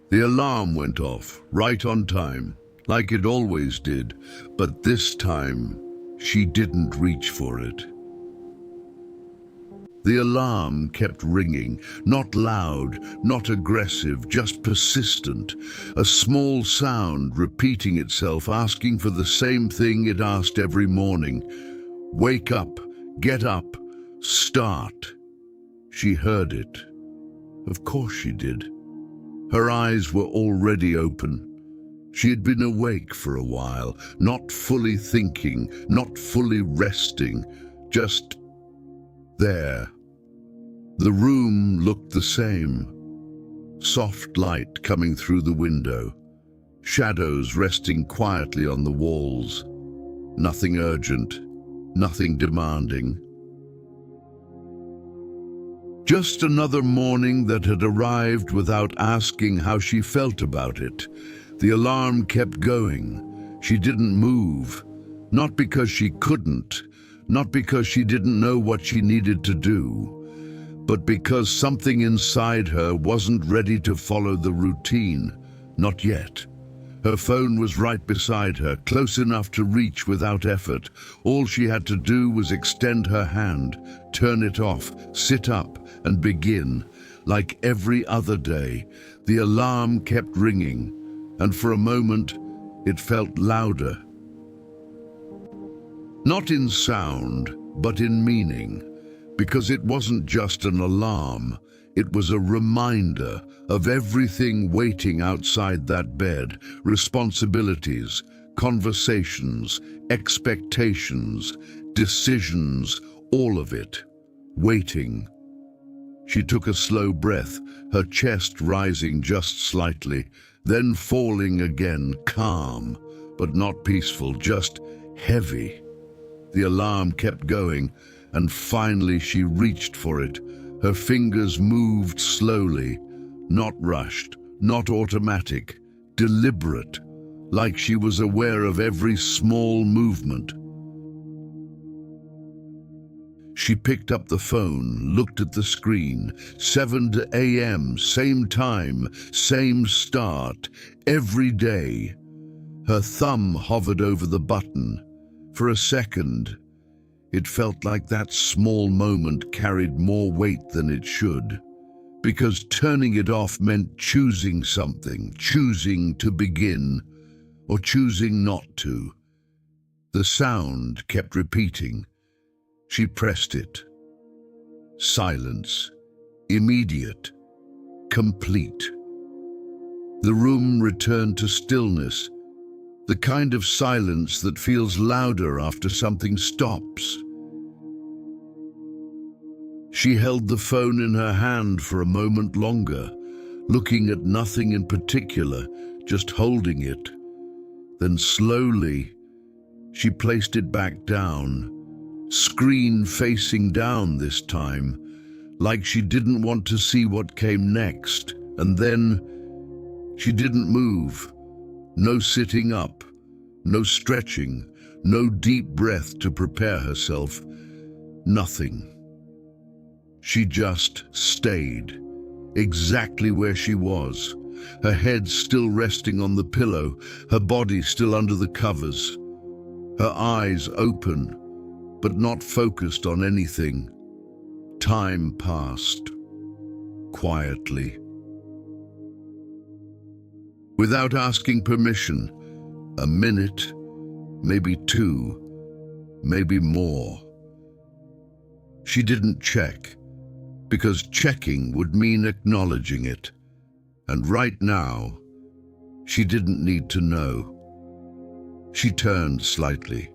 The alarm went off, right on time, like it always did, but this time, she didn't reach for it. The alarm kept ringing, not loud, not aggressive, just persistent. A small sound repeating itself, asking for the same thing it asked every morning. Wake up, get up, start. She heard it. Of course she did. Her eyes were already open. She had been awake for a while, not fully thinking, not fully resting, just there. The room looked the same. Soft light coming through the window, shadows resting quietly on the walls. Nothing urgent, nothing demanding. Just another morning that had arrived without asking how she felt about it. The alarm kept going. She didn't move, not because she couldn't, not because she didn't know what she needed to do, but because something inside her wasn't ready to follow the routine. Not yet. Her phone was right beside her, close enough to reach without effort. All she had to do was extend her hand, turn it off, sit up, and begin. Like every other day, the alarm kept ringing, and for a moment, it felt louder. Not in sound, but in meaning. Because it wasn't just an alarm, it was a reminder of everything waiting outside that bed. Responsibilities, conversations, expectations, decisions, all of it. Waiting. She took a slow breath, her chest rising just slightly, then falling again, calm, but not peaceful, just heavy. The alarm kept going, and finally she reached for it. Her fingers moved slowly, not rushed, not automatic, deliberate, like she was aware of every small movement. She picked up the phone, looked at the screen. 7 a.m., same time, same start, every day. Her thumb hovered over the button. For a second, it felt like that small moment carried more weight than it should, because turning it off meant choosing something, choosing to begin, or choosing not to. The sound kept repeating. She pressed it. Silence. Immediate. Complete. The room returned to stillness, the kind of silence that feels louder after something stops. She held the phone in her hand for a moment longer, looking at nothing in particular, just holding it. Then slowly, she placed it back down, screen facing down this time, like she didn't want to see what came next. And then she didn't move. No sitting up, no stretching, no deep breath to prepare herself. Nothing. She just stayed, exactly where she was, her head still resting on the pillow, her body still under the covers, her eyes open, but not focused on anything. Time passed, quietly. Without asking permission, a minute, maybe two, maybe more. She didn't check, because checking would mean acknowledging it. And right now, she didn't need to know. She turned slightly,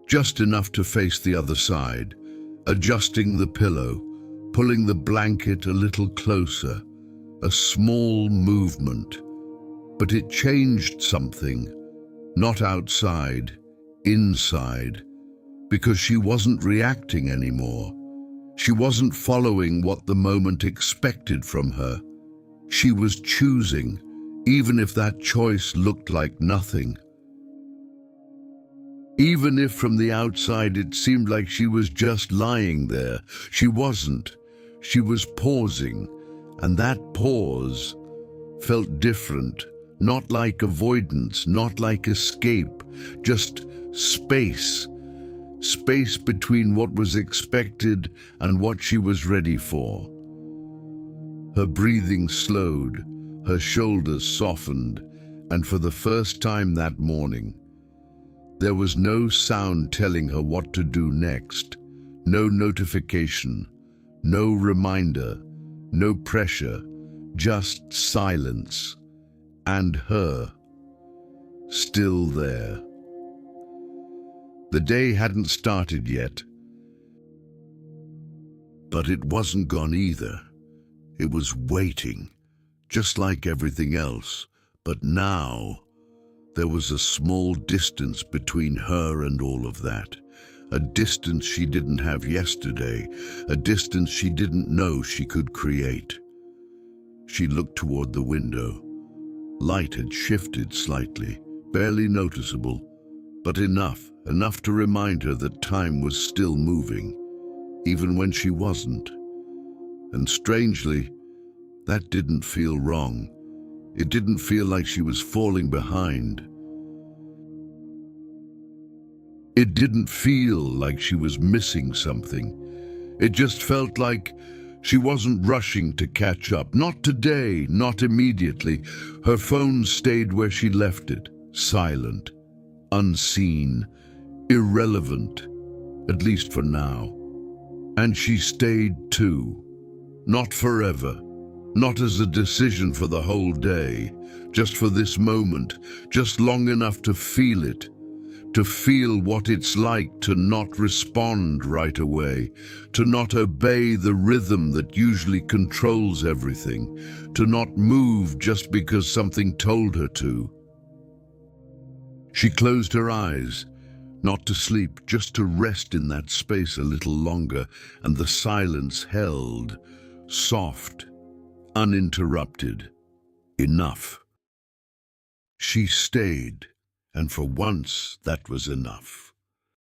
just enough to face the other side, adjusting the pillow, pulling the blanket a little closer. A small movement. But it changed something, not outside, inside, because she wasn't reacting anymore. She wasn't following what the moment expected from her. She was choosing, even if that choice looked like nothing. Even if from the outside it seemed like she was just lying there, she wasn't. She was pausing, and that pause felt different, not like avoidance, not like escape, just space. Space between what was expected and what she was ready for. Her breathing slowed, her shoulders softened, and for the first time that morning, there was no sound telling her what to do next, no notification, no reminder, no pressure, just silence, and her, still there. The day hadn't started yet, but it wasn't gone either. It was waiting, just like everything else, but now there was a small distance between her and all of that. A distance she didn't have yesterday, a distance she didn't know she could create. She looked toward the window. Light had shifted slightly, barely noticeable, but enough to remind her that time was still moving, even when she wasn't. And strangely, that didn't feel wrong. It didn't feel like she was falling behind. It didn't feel like she was missing something. It just felt like she wasn't rushing to catch up. Not today, not immediately. Her phone stayed where she left it, silent, unseen, irrelevant, at least for now. And she stayed too. Not forever. Not as a decision for the whole day, just for this moment, just long enough to feel it, to feel what it's like to not respond right away, to not obey the rhythm that usually controls everything, to not move just because something told her to. She closed her eyes, not to sleep, just to rest in that space a little longer, and the silence held, soft, uninterrupted. Enough. She stayed, and for once that was enough.